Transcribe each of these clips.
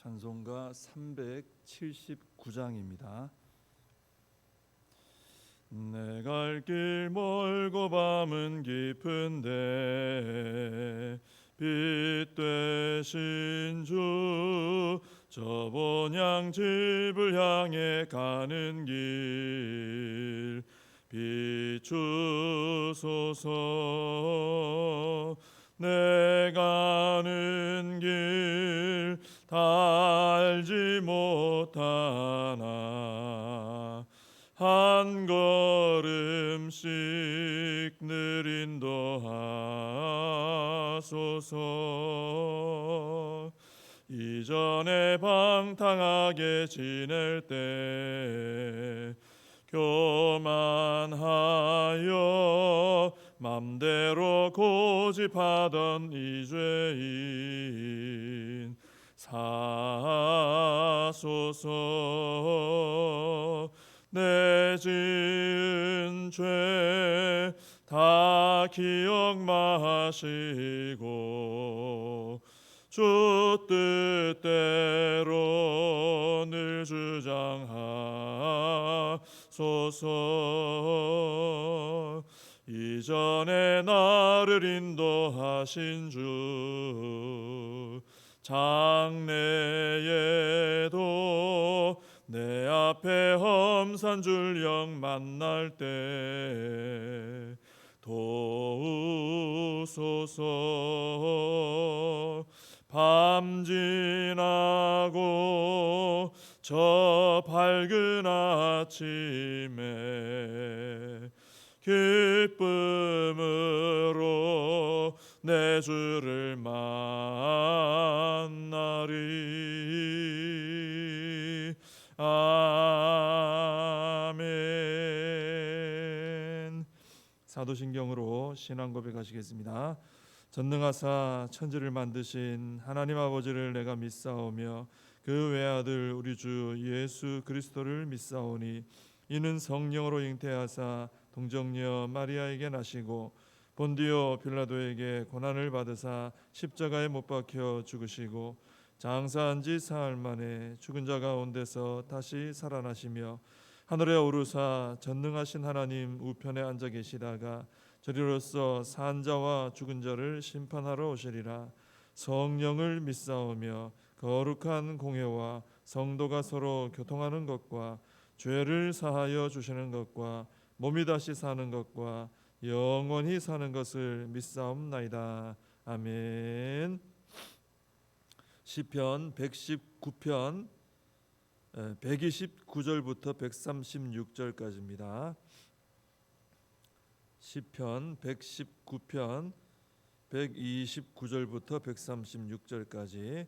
찬송가 379장입니다. 내 갈 길 멀고 밤은 깊은데 빛 되신 주 저 본향 집을 향해 가는 길 비추소서. 내 가는 길 다 알지 못하나 한 걸음씩 늘 인도하소서. 이전에 방탕하게 지낼 때 교만하여 맘대로 고집하던 이 죄인 사소서. 내 지은 죄 다 기억 마시고 주 뜻대로 늘 주장하소서. 이전에 나를 인도하신 주 장래에도 내 앞에 험산 줄령 만날 때 도우소서. 밤 지나고 저 밝은 아침에 기쁨으로 내 주를 만나리. 아멘. 사도신경으로 신앙 고백하시겠습니다. 전능하사 천지를 만드신 하나님 아버지를 내가 믿사오며 그 외아들 우리 주 예수 그리스도를 믿사오니 이는 성령으로 잉태하사 동정녀 마리아에게 나시고 본디오 빌라도에게 고난을 받으사 십자가에 못 박혀 죽으시고 장사한 지 사흘 만에 죽은 자 가운데서 다시 살아나시며 하늘에 오르사 전능하신 하나님 우편에 앉아 계시다가 저리로서 산 자와 죽은 자를 심판하러 오시리라. 성령을 믿사오며 거룩한 공회와 성도가 서로 교통하는 것과 죄를 사하여 주시는 것과 몸이 다시 사는 것과 영원히 사는 것을 믿사옵나이다. 아멘. 시편 119편 129절부터 136절까지입니다. 시편 119편 129절부터 136절까지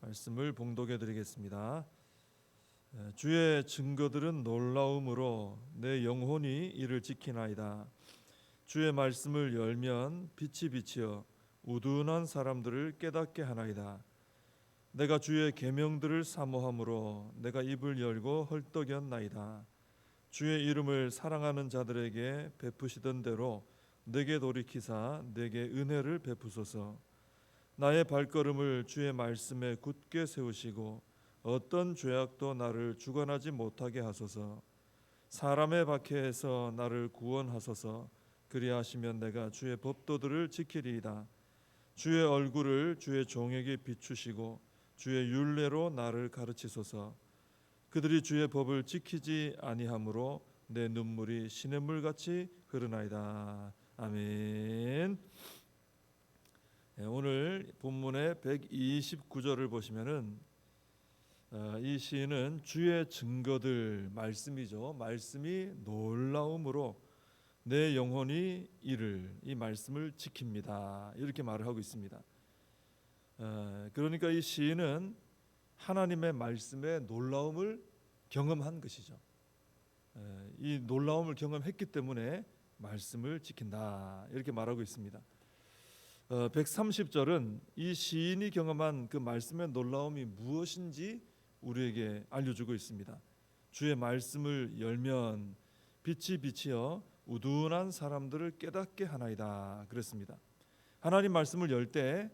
말씀을 봉독해 드리겠습니다. 주의 증거들은 놀라움으로 내 영혼이 이를 지키나이다. 주의 말씀을 열면 빛이 비치어 우둔한 사람들을 깨닫게 하나이다. 내가 주의 계명들을 사모함으로 내가 입을 열고 헐떡였나이다. 주의 이름을 사랑하는 자들에게 베푸시던 대로 내게 돌이키사 내게 은혜를 베푸소서. 나의 발걸음을 주의 말씀에 굳게 세우시고 어떤 죄악도 나를 주관하지 못하게 하소서. 사람의 박해에서 나를 구원하소서. 그리하시면 내가 주의 법도들을 지키리이다. 주의 얼굴을 주의 종에게 비추시고 주의 율례로 나를 가르치소서. 그들이 주의 법을 지키지 아니하므로 내 눈물이 시냇물같이 흐르나이다. 아멘. 오늘 본문의 129절을 보시면은 이 시인은 주의 증거들 말씀이죠. 말씀이 놀라움으로 내 영혼이 이를 이 말씀을 지킵니다. 이렇게 말을 하고 있습니다. 그러니까 이 시인은 하나님의 말씀의 놀라움을 경험한 것이죠. 이 놀라움을 경험했기 때문에 말씀을 지킨다. 이렇게 말하고 있습니다. 130절은 이 시인이 경험한 그 말씀의 놀라움이 무엇인지 우리에게 알려주고 있습니다. 주의 말씀을 열면 빛이 비치어 우둔한 사람들을 깨닫게 하나이다. 그랬습니다. 하나님 말씀을 열 때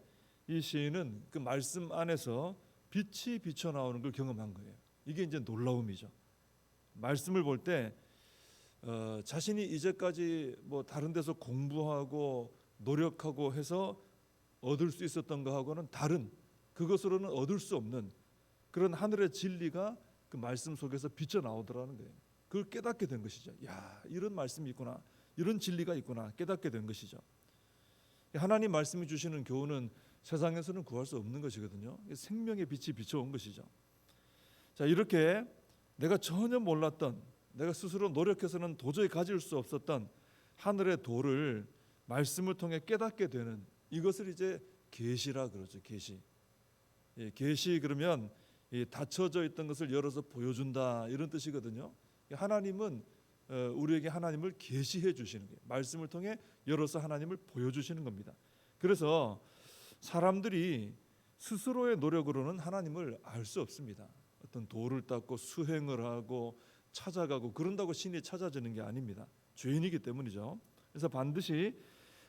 이 시인은 그 말씀 안에서 빛이 비쳐 나오는 걸 경험한 거예요. 이게 이제 놀라움이죠. 말씀을 볼 때 자신이 이제까지 뭐 다른 데서 공부하고 노력하고 해서 얻을 수 있었던 거하고는 다른, 그것으로는 얻을 수 없는 그런 하늘의 진리가 그 말씀 속에서 비쳐 나오더라는 거예요. 그걸 깨닫게 된 것이죠. 야, 이런 말씀이 있구나, 이런 진리가 있구나 깨닫게 된 것이죠. 하나님 말씀이 주시는 교훈은 세상에서는 구할 수 없는 것이거든요. 생명의 빛이 비춰온 것이죠. 자, 이렇게 내가 전혀 몰랐던, 내가 스스로 노력해서는 도저히 가질 수 없었던 하늘의 도를 말씀을 통해 깨닫게 되는, 이것을 이제 계시라 그러죠. 계시. 계시 그러면 닫혀져 있던 것을 열어서 보여준다, 이런 뜻이거든요. 하나님은 우리에게 하나님을 계시해 주시는 거예요. 말씀을 통해 열어서 하나님을 보여주시는 겁니다. 그래서 사람들이 스스로의 노력으로는 하나님을 알 수 없습니다. 어떤 도를 닦고 수행을 하고 찾아가고 그런다고 신이 찾아지는 게 아닙니다. 죄인이기 때문이죠. 그래서 반드시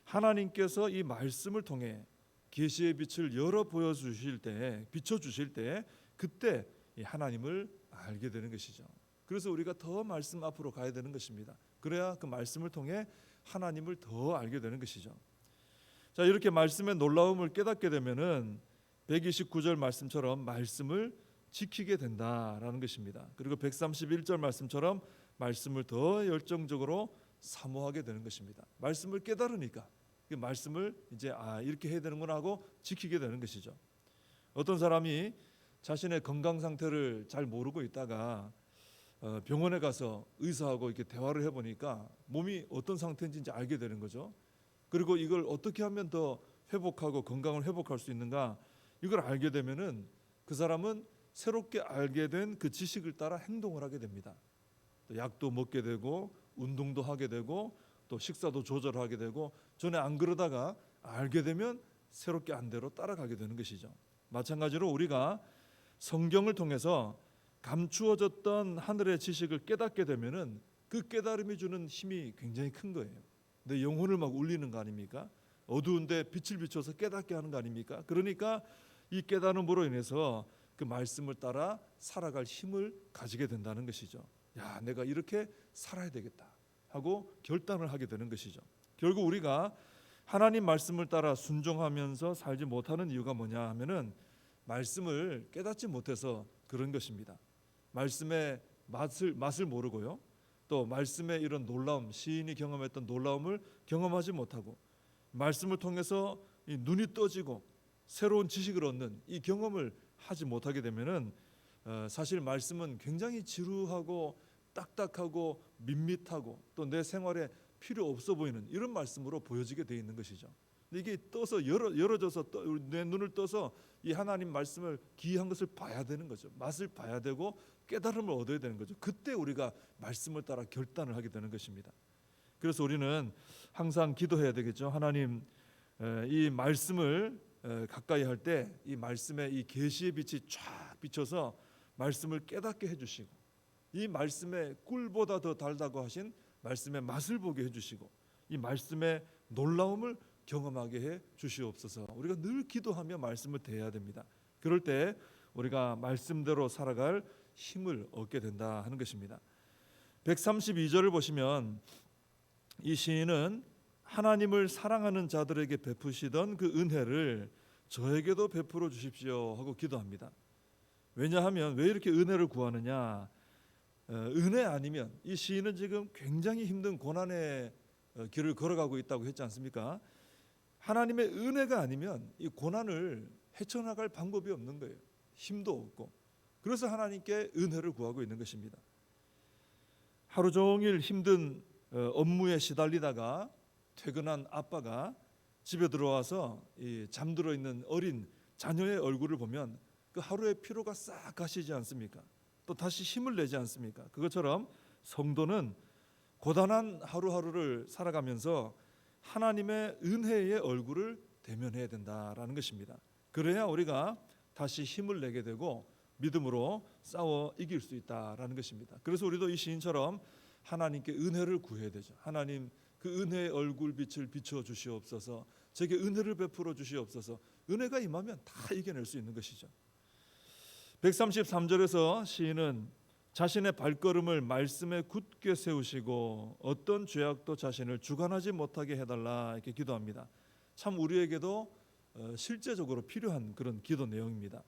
하나님께서 이 말씀을 통해 계시의 빛을 열어 보여주실 때, 비춰주실 때, 그때 이 하나님을 알게 되는 것이죠. 그래서 우리가 더 말씀 앞으로 가야 되는 것입니다. 그래야 그 말씀을 통해 하나님을 더 알게 되는 것이죠. 자, 이렇게 말씀의 놀라움을 깨닫게 되면은 129절 말씀처럼 말씀을 지키게 된다라는 것입니다. 그리고 131절 말씀처럼 말씀을 더 열정적으로 사모하게 되는 것입니다. 말씀을 깨달으니까 그 말씀을 이제 이렇게 해야 되는구나 하고 지키게 되는 것이죠. 어떤 사람이 자신의 건강 상태를 잘 모르고 있다가 병원에 가서 의사하고 이렇게 대화를 해보니까 몸이 어떤 상태인지 이제 알게 되는 거죠. 그리고 이걸 어떻게 하면 더 회복하고 건강을 회복할 수 있는가, 이걸 알게 되면은 그 사람은 새롭게 알게 된 그 지식을 따라 행동을 하게 됩니다. 또 약도 먹게 되고 운동도 하게 되고 또 식사도 조절하게 되고, 전에 안 그러다가 알게 되면 새롭게 안 대로 따라가게 되는 것이죠. 마찬가지로 우리가 성경을 통해서 감추어졌던 하늘의 지식을 깨닫게 되면은 그 깨달음이 주는 힘이 굉장히 큰 거예요. 내 영혼을 막 울리는 거 아닙니까? 어두운데 빛을 비춰서 깨닫게 하는 거 아닙니까? 그러니까 이 깨달음으로 인해서 그 말씀을 따라 살아갈 힘을 가지게 된다는 것이죠. 야, 내가 이렇게 살아야 되겠다 하고 결단을 하게 되는 것이죠. 결국 우리가 하나님 말씀을 따라 순종하면서 살지 못하는 이유가 뭐냐 하면은 말씀을 깨닫지 못해서 그런 것입니다. 말씀의 맛을 모르고요. 또 말씀의 이런 놀라움, 시인이 경험했던 놀라움을 경험하지 못하고, 말씀을 통해서 이 눈이 떠지고 새로운 지식을 얻는 이 경험을 하지 못하게 되면은 사실 말씀은 굉장히 지루하고 딱딱하고 밋밋하고 또 내 생활에 필요 없어 보이는 이런 말씀으로 보여지게 되어 있는 것이죠. 이게 떠서 열어져서 내 눈을 떠서 이 하나님 말씀을 귀한 것을 봐야 되는 거죠. 맛을 봐야 되고 깨달음을 얻어야 되는 거죠. 그때 우리가 말씀을 따라 결단을 하게 되는 것입니다. 그래서 우리는 항상 기도해야 되겠죠. 하나님, 이 말씀을 가까이 할 때 이 말씀의 이 계시의 빛이 쫙 비춰서 말씀을 깨닫게 해주시고, 이 말씀의 꿀보다 더 달다고 하신 말씀의 맛을 보게 해주시고, 이 말씀의 놀라움을 경험하게 해 주시옵소서. 우리가 늘 기도하며 말씀을 대해야 됩니다. 그럴 때 우리가 말씀대로 살아갈 힘을 얻게 된다 하는 것입니다. 132절을 보시면 이 시인은 하나님을 사랑하는 자들에게 베푸시던 그 은혜를 저에게도 베풀어 주십시오 하고 기도합니다. 왜냐하면 왜 이렇게 은혜를 구하느냐? 은혜 아니면, 이 시인은 지금 굉장히 힘든 고난의 길을 걸어가고 있다고 했지 않습니까? 하나님의 은혜가 아니면 이 고난을 헤쳐나갈 방법이 없는 거예요. 힘도 없고. 그래서 하나님께 은혜를 구하고 있는 것입니다. 하루 종일 힘든 업무에 시달리다가 퇴근한 아빠가 집에 들어와서 잠들어 있는 어린 자녀의 얼굴을 보면 그 하루의 피로가 싹 가시지 않습니까? 또 다시 힘을 내지 않습니까? 그것처럼 성도는 고단한 하루하루를 살아가면서 하나님의 은혜의 얼굴을 대면해야 된다라는 것입니다. 그래야 우리가 다시 힘을 내게 되고 믿음으로 싸워 이길 수 있다라는 것입니다. 그래서 우리도 이 시인처럼 하나님께 은혜를 구해야 되죠. 하나님, 그 은혜의 얼굴빛을 비춰 주시옵소서. 제게 은혜를 베풀어 주시옵소서. 은혜가 임하면 다 이겨낼 수 있는 것이죠. 133절에서 시인은 자신의 발걸음을 말씀에 굳게 세우시고 어떤 죄악도 자신을 주관하지 못하게 해달라 이렇게 기도합니다. 참 우리에게도 실제적으로 필요한 그런 기도 내용입니다.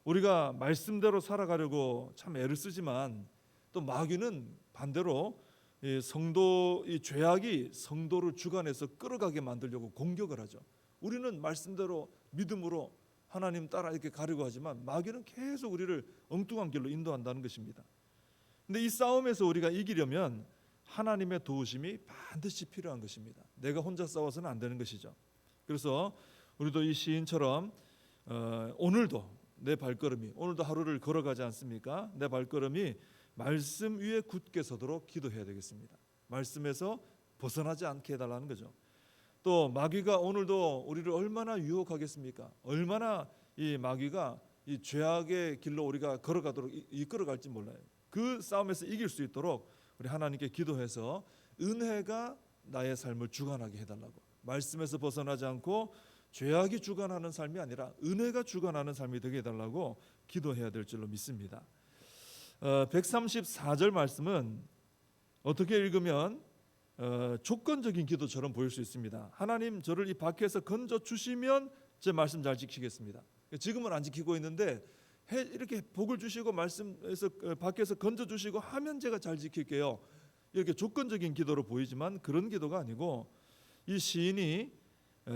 우리가 말씀대로 살아가려고 참 애를 쓰지만 또 마귀는 반대로 이 죄악이 성도를 주관해서 끌어가게 만들려고 공격을 하죠. 우리는 말씀대로 믿음으로 하나님 따라 이렇게 가려고 하지만 마귀는 계속 우리를 엉뚱한 길로 인도한다는 것입니다. 근데 이 싸움에서 우리가 이기려면 하나님의 도우심이 반드시 필요한 것입니다. 내가 혼자 싸워서는 안 되는 것이죠. 그래서 우리도 이 시인처럼 오늘도 내 발걸음이, 오늘도 하루를 걸어가지 않습니까? 내 발걸음이 말씀 위에 굳게 서도록 기도해야 되겠습니다. 말씀에서 벗어나지 않게 해달라는 거죠. 또 마귀가 오늘도 우리를 얼마나 유혹하겠습니까? 얼마나 이 마귀가 이 죄악의 길로 우리가 걸어가도록 이끌어갈지 몰라요. 그 싸움에서 이길 수 있도록 우리 하나님께 기도해서 은혜가 나의 삶을 주관하게 해달라고, 말씀에서 벗어나지 않고 죄악이 주관하는 삶이 아니라 은혜가 주관하는 삶이 되게 해달라고 기도해야 될 줄로 믿습니다. 134절 말씀은 어떻게 읽으면 조건적인 기도처럼 보일 수 있습니다. 하나님 저를 이 밖에서 건져 주시면 제 말씀 잘 지키겠습니다. 지금은 안 지키고 있는데 이렇게 복을 주시고 말씀에서 밖에서 건져 주시고 하면 제가 잘 지킬게요. 이렇게 조건적인 기도로 보이지만 그런 기도가 아니고 이 시인이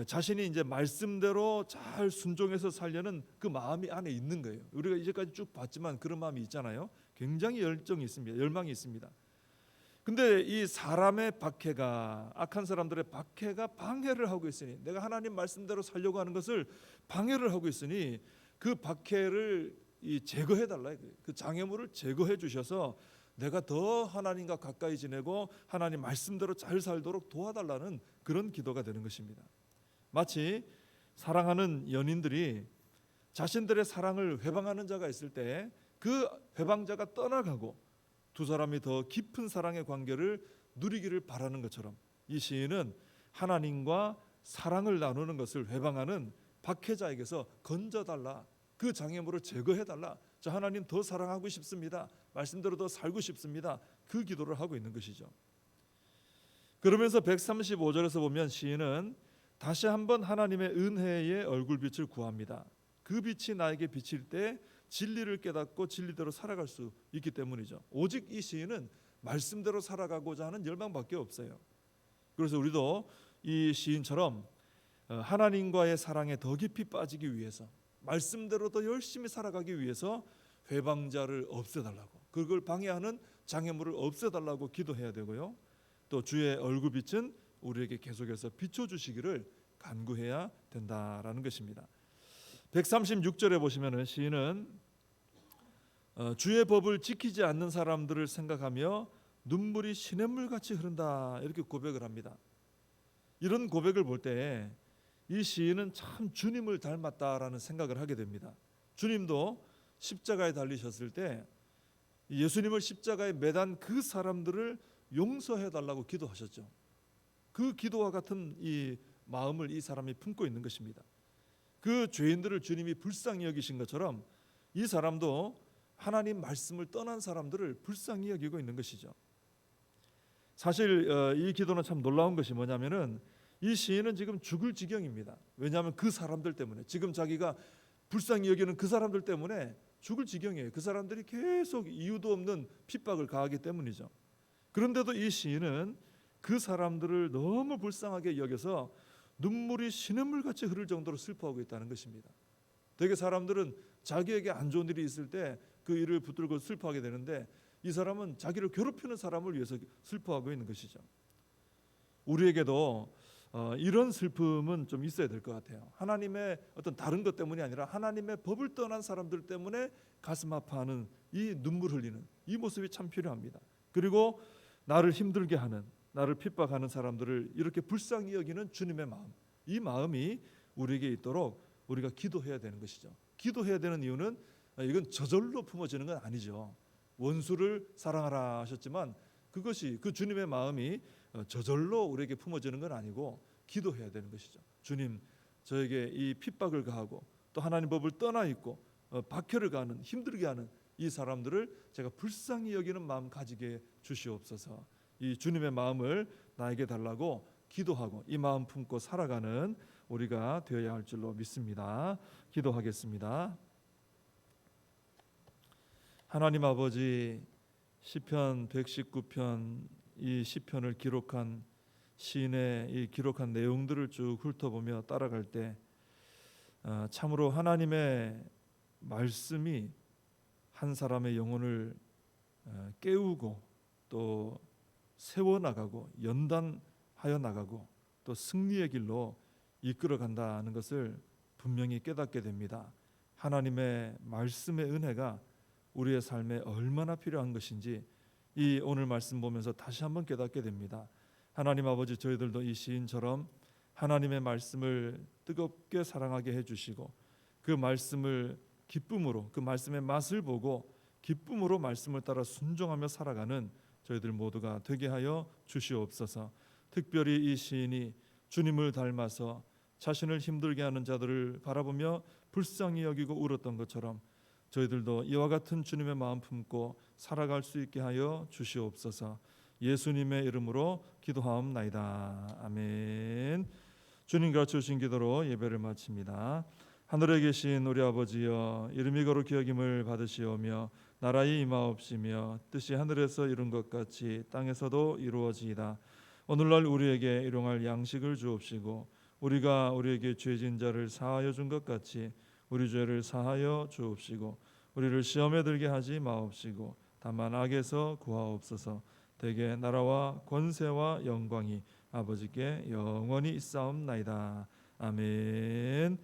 자신이 이제 말씀대로 잘 순종해서 살려는 그 마음이 안에 있는 거예요. 우리가 이제까지 쭉 봤지만 그런 마음이 있잖아요. 굉장히 열정이 있습니다. 열망이 있습니다. 근데 이 사람의 박해가, 악한 사람들의 박해가 방해를 하고 있으니, 내가 하나님 말씀대로 살려고 하는 것을 방해를 하고 있으니 그 박해를 제거해달라, 그 장애물을 제거해 주셔서 내가 더 하나님과 가까이 지내고 하나님 말씀대로 잘 살도록 도와달라는 그런 기도가 되는 것입니다. 마치 사랑하는 연인들이 자신들의 사랑을 회방하는 자가 있을 때 그 회방자가 떠나가고 두 사람이 더 깊은 사랑의 관계를 누리기를 바라는 것처럼 이 시인은 하나님과 사랑을 나누는 것을 회방하는 박해자에게서 건져달라, 그 장애물을 제거해달라, 저 하나님 더 사랑하고 싶습니다, 말씀대로 더 살고 싶습니다, 그 기도를 하고 있는 것이죠. 그러면서 135절에서 보면 시인은 다시 한번 하나님의 은혜의 얼굴빛을 구합니다. 그 빛이 나에게 비칠 때 진리를 깨닫고 진리대로 살아갈 수 있기 때문이죠. 오직 이 시인은 말씀대로 살아가고자 하는 열망밖에 없어요. 그래서 우리도 이 시인처럼 하나님과의 사랑에 더 깊이 빠지기 위해서, 말씀대로 더 열심히 살아가기 위해서 회방자를 없애달라고, 그걸 방해하는 장애물을 없애달라고 기도해야 되고요. 또 주의 얼굴빛은 우리에게 계속해서 비춰주시기를 간구해야 된다라는 것입니다. 136절에 보시면은 시인은 주의 법을 지키지 않는 사람들을 생각하며 눈물이 시냇물같이 흐른다 이렇게 고백을 합니다. 이런 고백을 볼 때 이 시인은 참 주님을 닮았다라는 생각을 하게 됩니다. 주님도 십자가에 달리셨을 때 예수님을 십자가에 매단 그 사람들을 용서해 달라고 기도하셨죠. 그 기도와 같은 이 마음을 이 사람이 품고 있는 것입니다. 그 죄인들을 주님이 불쌍히 여기신 것처럼 이 사람도 하나님 말씀을 떠난 사람들을 불쌍히 여기고 있는 것이죠. 사실 이 기도는 참 놀라운 것이 뭐냐면은 이 시인은 지금 죽을 지경입니다. 왜냐하면 그 사람들 때문에, 지금 자기가 불쌍히 여기는 그 사람들 때문에 죽을 지경이에요. 그 사람들이 계속 이유도 없는 핍박을 가하기 때문이죠. 그런데도 이 시인은 그 사람들을 너무 불쌍하게 여겨서 눈물이 시냇물같이 흐를 정도로 슬퍼하고 있다는 것입니다. 되게 사람들은 자기에게 안 좋은 일이 있을 때 그 일을 붙들고 슬퍼하게 되는데 이 사람은 자기를 괴롭히는 사람을 위해서 슬퍼하고 있는 것이죠. 우리에게도 이런 슬픔은 좀 있어야 될 것 같아요. 하나님의 어떤 다른 것 때문이 아니라 하나님의 법을 떠난 사람들 때문에 가슴 아파하는 이 눈물 흘리는 이 모습이 참 필요합니다. 그리고 나를 힘들게 하는, 나를 핍박하는 사람들을 이렇게 불쌍히 여기는 주님의 마음, 이 마음이 우리에게 있도록 우리가 기도해야 되는 것이죠. 기도해야 되는 이유는 이건 저절로 품어지는 건 아니죠. 원수를 사랑하라 하셨지만 그것이, 그 주님의 마음이 저절로 우리에게 품어지는 건 아니고 기도해야 되는 것이죠. 주님, 저에게 이 핍박을 가하고 또 하나님 법을 떠나 있고 박해를 가하는, 힘들게 하는 이 사람들을 제가 불쌍히 여기는 마음 가지게 주시옵소서. 이 주님의 마음을 나에게 달라고 기도하고 이 마음 품고 살아가는 우리가 되어야 할 줄로 믿습니다. 기도하겠습니다. 하나님 아버지, 시편 119편 이 시편을 기록한 시인의 이 기록한 내용들을 쭉 훑어보며 따라갈 때 참으로 하나님의 말씀이 한 사람의 영혼을 깨우고 또 세워나가고 연단하여 나가고 또 승리의 길로 이끌어 간다는 것을 분명히 깨닫게 됩니다. 하나님의 말씀의 은혜가 우리의 삶에 얼마나 필요한 것인지 이 오늘 말씀 보면서 다시 한번 깨닫게 됩니다. 하나님 아버지, 저희들도 이 시인처럼 하나님의 말씀을 뜨겁게 사랑하게 해주시고 그 말씀을 기쁨으로, 그 말씀의 맛을 보고 기쁨으로 말씀을 따라 순종하며 살아가는 저희들 모두가 되게 하여 주시옵소서. 특별히 이 시인이 주님을 닮아서 자신을 힘들게 하는 자들을 바라보며 불쌍히 여기고 울었던 것처럼 저희들도 이와 같은 주님의 마음 품고 살아갈 수 있게 하여 주시옵소서. 예수님의 이름으로 기도하옵나이다. 아멘. 주님과 주신 기도로 예배를 마칩니다. 하늘에 계신 우리 아버지여, 이름이 거룩히 여김을 받으시오며 나라의 임하옵시며 뜻이 하늘에서 이룬 것 같이 땅에서도 이루어지이다. 오늘날 우리에게 일용할 양식을 주옵시고 우리가 우리에게 죄진 자를 사하여 준 것 같이 우리 죄를 사하여 주옵시고 우리를 시험에 들게 하지 마옵시고 다만 악에서 구하옵소서. 대개 나라와 권세와 영광이 아버지께 영원히 있사옵나이다. 아멘.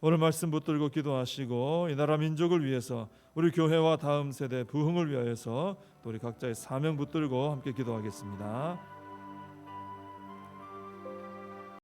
오늘 말씀 붙들고 기도하시고 이 나라 민족을 위해서 우리 교회와 다음 세대 부흥을 위하여서 또 우리 각자의 사명 붙들고 함께 기도하겠습니다.